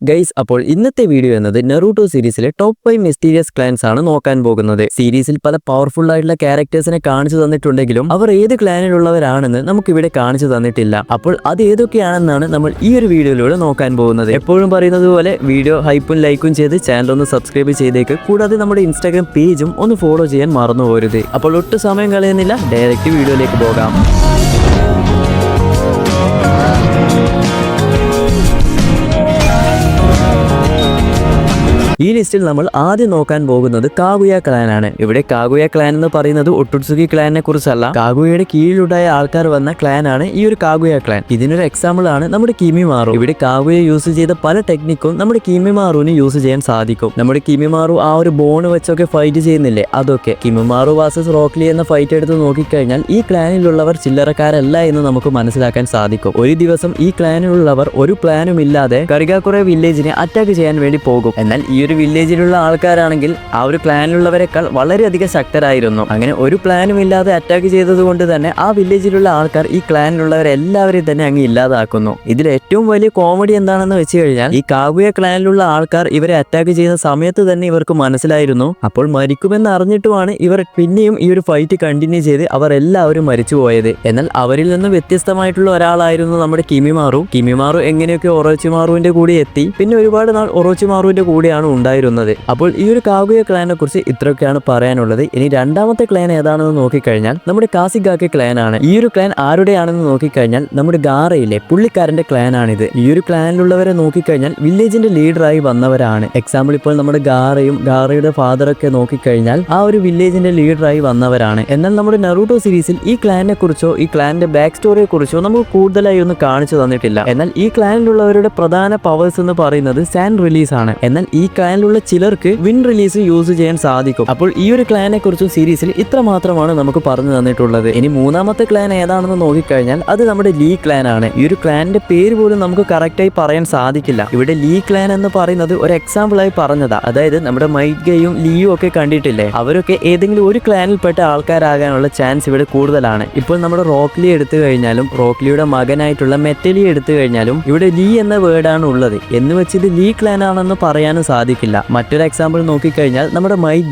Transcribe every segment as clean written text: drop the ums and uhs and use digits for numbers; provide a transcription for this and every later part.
Guys, അപ്പോൾ ഇന്നത്തെ video എന്നത് നെറൂട്ടോ സീരീസിലെ ടോപ്പ് 5 മിസ്റ്റീരിയസ് ക്ലാൻസ് ആണ് നോക്കാൻ പോകുന്നത്. സീരീസിൽ പല പവർഫുൾ ആയിട്ടുള്ള ക്യാരക്ടേഴ്സിനെ കാണിച്ചു തന്നിട്ടുണ്ടെങ്കിലും അവർ ഏത് ക്ലാനിലുള്ളവരാണെന്ന് നമുക്ക് ഇവിടെ കാണിച്ചു തന്നിട്ടില്ല. അപ്പോൾ അത് ഏതൊക്കെയാണെന്നാണ് നമ്മൾ ഈ ഒരു വീഡിയോയിലൂടെ നോക്കാൻ പോകുന്നത്. എപ്പോഴും പറയുന്നത് പോലെ വീഡിയോ ഹൈപ്പും ലൈക്കും ചെയ്ത് ചാനൽ ഒന്ന് സബ്സ്ക്രൈബ് ചെയ്തേക്ക്. കൂടാതെ നമ്മുടെ ഇൻസ്റ്റാഗ്രാം പേജും ഒന്ന് ഫോളോ ചെയ്യാൻ മറന്നു പോരുത്. അപ്പോൾ ഒട്ടും സമയം കളയുന്നില്ല, ഡയറക്റ്റ് വീഡിയോയിലേക്ക് പോകാം. ഈ ലിസ്റ്റിൽ നമ്മൾ ആദ്യം നോക്കാൻ പോകുന്നത് കാഗുയ ക്ലാൻ ആണ്. ഇവിടെ കാഗുയ ക്ലാൻ എന്ന് പറയുന്നത് ഒട്ടുട്സുഗി ക്ലാനിനെ കുറിച്ചല്ല, കാഗുയയുടെ കീഴിലുണ്ടായ ആൾക്കാർ വന്ന ക്ലാൻ ആണ് ഈ ഒരു കാഗുയ ക്ലാൻ. ഇതിനൊരു എക്സാമ്പിൾ ആണ് നമ്മുടെ കിമിമാറു. ഇവിടെ കാഗുയ യൂസ് ചെയ്ത പല ടെക്നിക്കും നമ്മുടെ കിമിമാറുവിന് യൂസ് ചെയ്യാൻ സാധിക്കും. നമ്മുടെ കിമിമാറു ആ ഒരു ബോൺ വെച്ചൊക്കെ ഫൈറ്റ് ചെയ്യുന്നില്ലേ, അതൊക്കെ കിമിമാറു വാസസ് റോക്ക്ലി എന്ന ഫൈറ്റ് എടുത്ത് നോക്കിക്കഴിഞ്ഞാൽ ഈ ക്ലാനിലുള്ളവർ ചില്ലറക്കാരല്ല എന്ന് നമുക്ക് മനസ്സിലാക്കാൻ സാധിക്കും. ഒരു ദിവസം ഈ ക്ലാനിലുള്ളവർ ഒരു പ്ലാനും ഇല്ലാതെ കറിഗാക്കുറെ വില്ലേജിനെ അറ്റാക്ക് ചെയ്യാൻ വേണ്ടി പോകും. എന്നാൽ ഈ ഒരു വില്ലേജിലുള്ള ആൾക്കാരാണെങ്കിൽ ആ ഒരു പ്ലാനിലുള്ളവരെക്കാൾ വളരെയധികം ശക്തരായിരുന്നു. അങ്ങനെ ഒരു പ്ലാനും ഇല്ലാതെ അറ്റാക്ക് ചെയ്തത് കൊണ്ട് തന്നെ ആ വില്ലേജിലുള്ള ആൾക്കാർ ഈ ക്ലാനിലുള്ളവരെല്ലാവരെയും തന്നെ അങ്ങ് ഇല്ലാതാക്കുന്നു. ഇതിൽ ഏറ്റവും വലിയ കോമഡി എന്താണെന്ന് വെച്ച് കഴിഞ്ഞാൽ ഈ കാഗുയ ക്ലാനിലുള്ള ആൾക്കാർ ഇവരെ അറ്റാക്ക് ചെയ്യുന്ന സമയത്ത് തന്നെ ഇവർക്ക് മനസ്സിലായിരുന്നു അപ്പോൾ മരിക്കുമെന്ന് അറിഞ്ഞിട്ടുമാണ് ഇവർ പിന്നെയും ഈ ഒരു ഫൈറ്റ് കണ്ടിന്യൂ ചെയ്ത് അവർ എല്ലാവരും മരിച്ചുപോയത്. എന്നാൽ അവരിൽ നിന്ന് വ്യത്യസ്തമായിട്ടുള്ള ഒരാളായിരുന്നു നമ്മുടെ കിമിമാറു. കിമിമാറു എങ്ങനെയൊക്കെ ഒറോച്ചിമാറുവിന്റെ കൂടെ എത്തി, പിന്നെ ഒരുപാട് നാൾ ഒറോച്ചിമാറുവിന്റെ കൂടെയാണ് ഉണ്ടായിരുന്നത്. അപ്പോൾ ഈ ഒരു കാഗുയ ക്ലാനെ കുറിച്ച് ഇത്രയൊക്കെയാണ് പറയാനുള്ളത്. ഇനി രണ്ടാമത്തെ ക്ലാൻ ഏതാണെന്ന് നോക്കിക്കഴിഞ്ഞാൽ നമ്മുടെ കാസിഗാക്കെ ക്ലാൻ ആണ്. ഈ ഒരു ക്ലാൻ ആരുടെയാണെന്ന് നോക്കിക്കഴിഞ്ഞാൽ നമ്മുടെ ഗാറയിലെ പുള്ളിക്കാരന്റെ ക്ലാൻ ആണിത്. ഈ ഒരു ക്ലാനിലുള്ളവരെ നോക്കിക്കഴിഞ്ഞാൽ വില്ലേജിന്റെ ലീഡറായി വന്നവരാണ്. എക്സാമ്പിൾ ഇപ്പോൾ നമ്മുടെ ഗാറയുടെ ഫാദറൊക്കെ നോക്കിക്കഴിഞ്ഞാൽ ആ ഒരു വില്ലേജിന്റെ ലീഡറായി വന്നവരാണ്. എന്നാൽ നമ്മുടെ നെറൂട്ടോ സീരീസിൽ ഈ ക്ലാനിനെ കുറിച്ചോ ഈ ക്ലാനിന്റെ ബാക്ക് സ്റ്റോറിയെ കുറിച്ചോ നമുക്ക് കൂടുതലായി ഒന്നും കാണിച്ചു തന്നിട്ടില്ല. എന്നാൽ ഈ ക്ലാനിലുള്ളവരുടെ പ്രധാന പവേഴ്സ് എന്ന് പറയുന്നത് സാൻഡ് റിലീസ് ആണ്. എന്നാൽ ഈ ക്ലാനിലുള്ള ചിലർക്ക് വിൻ റിലീസ് യൂസ് ചെയ്യാൻ സാധിക്കും. അപ്പോൾ ഈ ഒരു ക്ലാനെ കുറിച്ചും സീരീസിൽ ഇത്ര മാത്രമാണ് നമുക്ക് പറഞ്ഞു തന്നിട്ടുള്ളത്. ഇനി മൂന്നാമത്തെ ക്ലാൻ ഏതാണെന്ന് നോക്കിക്കഴിഞ്ഞാൽ അത് നമ്മുടെ ലീ ക്ലാൻ ആണ്. ഈ ഒരു ക്ലാനിന്റെ പേര് പോലും നമുക്ക് കറക്റ്റായി പറയാൻ സാധിക്കില്ല. ഇവിടെ ലീ ക്ലാൻ എന്ന് പറയുന്നത് ഒരു എക്സാമ്പിൾ ആയി പറഞ്ഞതാ. അതായത് നമ്മുടെ മൈഗയും ലീയും ഒക്കെ കണ്ടിട്ടില്ലേ, അവരൊക്കെ ഏതെങ്കിലും ഒരു ക്ലാനിൽപ്പെട്ട ആൾക്കാരാകാനുള്ള ചാൻസ് ഇവിടെ കൂടുതലാണ്. ഇപ്പോൾ നമ്മുടെ റോക്ക്ലി എടുത്തു കഴിഞ്ഞാലും റോക്ക്ലിയുടെ മകനായിട്ടുള്ള മെറ്റലി എടുത്തു കഴിഞ്ഞാലും ഇവിടെ ലീ എന്ന വേർഡാണ് ഉള്ളത്. എന്ന് വെച്ച് ഇത് ലീ ക്ലാൻ ആണെന്ന് പറയാനും സാധിക്കില്ല. മറ്റൊരു എക്സാമ്പിൾ നോക്കിക്കഴിഞ്ഞാൽ നമ്മുടെ മൈറ്റ്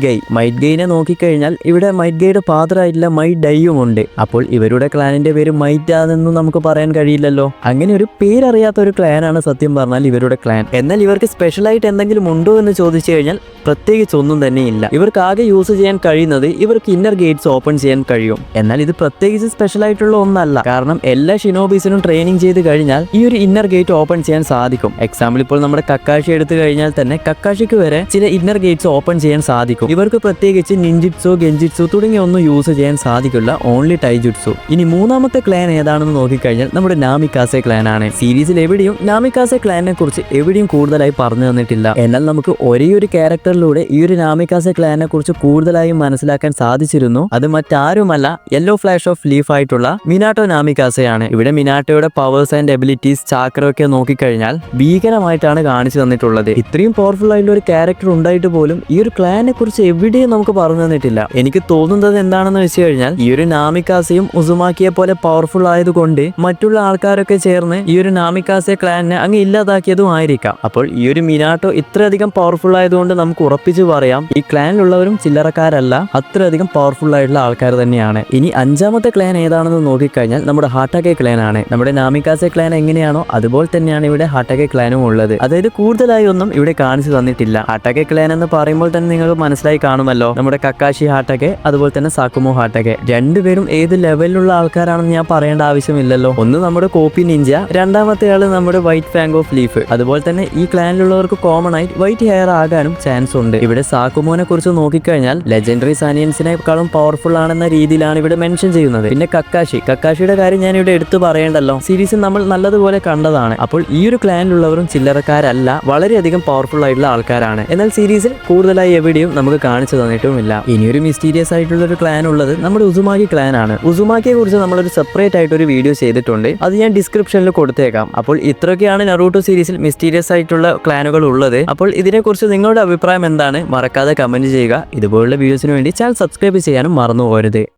ഗൈനെ നോക്കിക്കഴിഞ്ഞാൽ ഇവിടെ മൈറ്റ് ഗൈയുടെ ഫാദർ ആയിട്ടുള്ള മൈറ്റ് ഡൈയും ഉണ്ട്. അപ്പോൾ ഇവരുടെ ക്ലാനിന്റെ പേര് മൈറ്റ് ആണെന്നും നമുക്ക് പറയാൻ കഴിയില്ലല്ലോ. അങ്ങനെ ഒരു പേരറിയാത്ത ഒരു ക്ലാനാണ് സത്യം പറഞ്ഞാൽ ഇവരുടെ ക്ലാൻ. എന്നാൽ ഇവർക്ക് സ്പെഷ്യൽ ആയിട്ട് എന്തെങ്കിലും ഉണ്ടോ എന്ന് ചോദിച്ചു കഴിഞ്ഞാൽ പ്രത്യേകിച്ച് ഒന്നും തന്നെ ഇല്ല. ഇവർക്ക് ആകെ യൂസ് ചെയ്യാൻ കഴിയുന്നത് ഇവർക്ക് ഇന്നർ ഗേറ്റ്സ് ഓപ്പൺ ചെയ്യാൻ കഴിയും. എന്നാൽ ഇത് പ്രത്യേകിച്ച് സ്പെഷ്യൽ ആയിട്ടുള്ള ഒന്നല്ല. കാരണം എല്ലാ ഷിനോബീസിനും ട്രെയിനിങ് ചെയ്ത് കഴിഞ്ഞാൽ ഈ ഒരു ഇന്നർ ഗേറ്റ് ഓപ്പൺ ചെയ്യാൻ സാധിക്കും. എക്സാമ്പിൾ ഇപ്പോൾ നമ്മുടെ കക്കാഷി എടുത്തു കഴിഞ്ഞാൽ തന്നെ കക്കാഷിക്ക് വരെ ചില ഇന്നർ ഗേറ്റ്സ് ഓപ്പൺ ചെയ്യാൻ സാധിക്കും. ഇവർക്ക് പ്രത്യേകിച്ച് നിൻജിറ്റ്സു ഗെൻജിറ്റ്സു തുടങ്ങിയ ഒന്നും യൂസ് ചെയ്യാൻ സാധിക്കില്ല, ഓൺലി ടൈജുട്സു. ഇനി മൂന്നാമത്തെ ക്ലാൻ ഏതാണെന്ന് നോക്കിക്കഴിഞ്ഞാൽ നമ്മുടെ നാമിക്കാസെ ക്ലാൻ ആണ്. സീരീസിൽ എവിടെയും നാമിക്കാസെ ക്ലാനിനെ കുറിച്ച് എവിടെയും കൂടുതലായി പറഞ്ഞു തന്നിട്ടില്ല. എന്നാൽ നമുക്ക് ഒരേ ഒരു ക്യാരക്ടറിലൂടെ ഈ ഒരു നാമിക്കാസെ ക്ലാനിനെ കുറിച്ച് കൂടുതലായും മനസ്സിലാക്കാൻ സാധിച്ചിരുന്നു. അത് മറ്റാരുമല്ല യെല്ലോ ഫ്ലാഷ് ഓഫ് ലീഫ് ആയിട്ടുള്ള മിനാട്ടോ നാമിക്കാസെയാണ്. ഇവിടെ മിനാട്ടോയുടെ പവേഴ്സ് ആൻഡ് എബിലിറ്റീസ് ചാക്രയൊക്കെ നോക്കിക്കഴിഞ്ഞാൽ ഭീകരമായിട്ടാണ് കാണിച്ചു തന്നിട്ടുള്ളത്. ഇത്രയും പവർഫുൾ ആയിട്ടുള്ള ഒരു ക്യാരക്ടർ ഉണ്ടായിട്ട് പോലും ഈ ഒരു ക്ലാനെ കുറിച്ച് എവിടെയും നമുക്ക് പറഞ്ഞു തന്നിട്ടില്ല. എനിക്ക് തോന്നുന്നത് എന്താണെന്ന് വെച്ച് കഴിഞ്ഞാൽ ഈ ഒരു നാമിക്കാസയും ഉസുമാക്കിയെ പോലെ പവർഫുൾ ആയതുകൊണ്ട് മറ്റുള്ള ആൾക്കാരൊക്കെ ചേർന്ന് ഈ ഒരു നാമിക്കാസെ ക്ലാനിനെ അങ്ങ് ഇല്ലാതാക്കിയതും ആയിരിക്കാം. അപ്പോൾ ഈ ഒരു മിനാട്ടോ ഇത്രയധികം പവർഫുൾ ആയതുകൊണ്ട് നമുക്ക് ഉറപ്പിച്ചു പറയാം ഈ ക്ലാനിലുള്ളവരും ചില്ലറക്കാരല്ല, അത്രയധികം പവർഫുൾ ആയിട്ടുള്ള ആൾക്കാർ തന്നെയാണ്. ഇനി അഞ്ചാമത്തെ ക്ലാൻ ഏതാണെന്ന് നോക്കിക്കഴിഞ്ഞാൽ നമ്മുടെ ഹാട്ടാക്കെ ക്ലാൻ ആണ്. നമ്മുടെ നാമിക്കാസെ ക്ലാൻ എങ്ങനെയാണോ അതുപോലെ തന്നെയാണ് ഇവിടെ ഹാട്ടാക്കെ ക്ലാനും ഉള്ളത്. അതായത് കൂടുതലായി ഒന്നും ഇവിടെ കാണിച്ചു തന്നിട്ടില്ല. ഹാട്ടാക്കെ ക്ലാൻ എന്ന് പറയുമ്പോൾ തന്നെ നിങ്ങൾക്ക് മനസ്സിലായി കാണുമല്ലോ, നമ്മുടെ കക്കാഷി ഹാട്ടാക്കെ അതുപോലെ തന്നെ സാക്കുമോ ഹാട്ടാക്കെ രണ്ടുപേരും ഏത് ലെവലിലുള്ള ആൾക്കാരാണെന്ന് ഞാൻ പറയേണ്ട ആവശ്യമില്ലല്ലോ. ഒന്ന് നമ്മുടെ കോപ്പി നിഞ്ച, രണ്ടാമത്തെ ആള് നമ്മുടെ വൈറ്റ് ഫാങ് ഓഫ് ലീഫ്. അതുപോലെ തന്നെ ഈ ക്ലാനിലുള്ളവർക്ക് കോമൺ ആയിട്ട് വൈറ്റ് ഹെയർ ആകാനും ചാൻസ് ഉണ്ട്. ഇവിടെ സാക്കുമോനെ കുറിച്ച് നോക്കിക്കഴിഞ്ഞാൽ ലെജൻഡറി സാനിയൻസിനേക്കാളും പവർഫുൾ ആണെന്ന രീതിയിലാണ് ഇവിടെ മെൻഷൻ ചെയ്യുന്നത്. പിന്നെ കക്കാഷിയുടെ കാര്യം ഞാൻ ഇവിടെ എടുത്തു പറയേണ്ടല്ലോ, സീരീസിൽ നമ്മൾ നല്ലതുപോലെ കണ്ടതാണ്. അപ്പോൾ ഈ ഒരു ക്ലാനിലുള്ളവരും ചില്ലറക്കാരല്ല, വളരെയധികം പവർഫുൾ ആയിട്ടുള്ള ആൾക്കാരാണ്. എന്നാൽ സീരീസിൽ കൂടുതലായി എവിടെയും നമുക്ക് കാണിച്ചു തന്നിട്ടുമില്ല. ഇനിയൊരു മിസ്റ്റീരിയസ് ആയിട്ടുള്ള ഒരു ക്ലാൻ ഉള്ളത് നമ്മുടെ ഉസുമാക്കി ക്ലാൻ ആണ്. ഉസുമാക്കിയെ കുറിച്ച് നമ്മളൊരു സെപ്പറേറ്റ് ആയിട്ട് ഒരു വീഡിയോ ചെയ്തിട്ടുണ്ട്, അത് ഞാൻ ഡിസ്ക്രിപ്ഷനിൽ കൊടുത്തേക്കാം. അപ്പോൾ ഇത്രയൊക്കെയാണ് നെറൂട്ടോ സീരീസിൽ മിസ്റ്റീരിയസ് ആയിട്ടുള്ള ക്ലാനുകൾ ഉള്ളത്. അപ്പോൾ ഇതിനെക്കുറിച്ച് നിങ്ങളുടെ അഭിപ്രായം എന്താണ്? മറക്കാതെ കമന്റ് ചെയ്യുക. ഇതുപോലുള്ള വീഡിയോസിന് വേണ്ടി ചാനൽ സബ്സ്ക്രൈബ് ചെയ്യാനും മറന്നു പോകരുത്.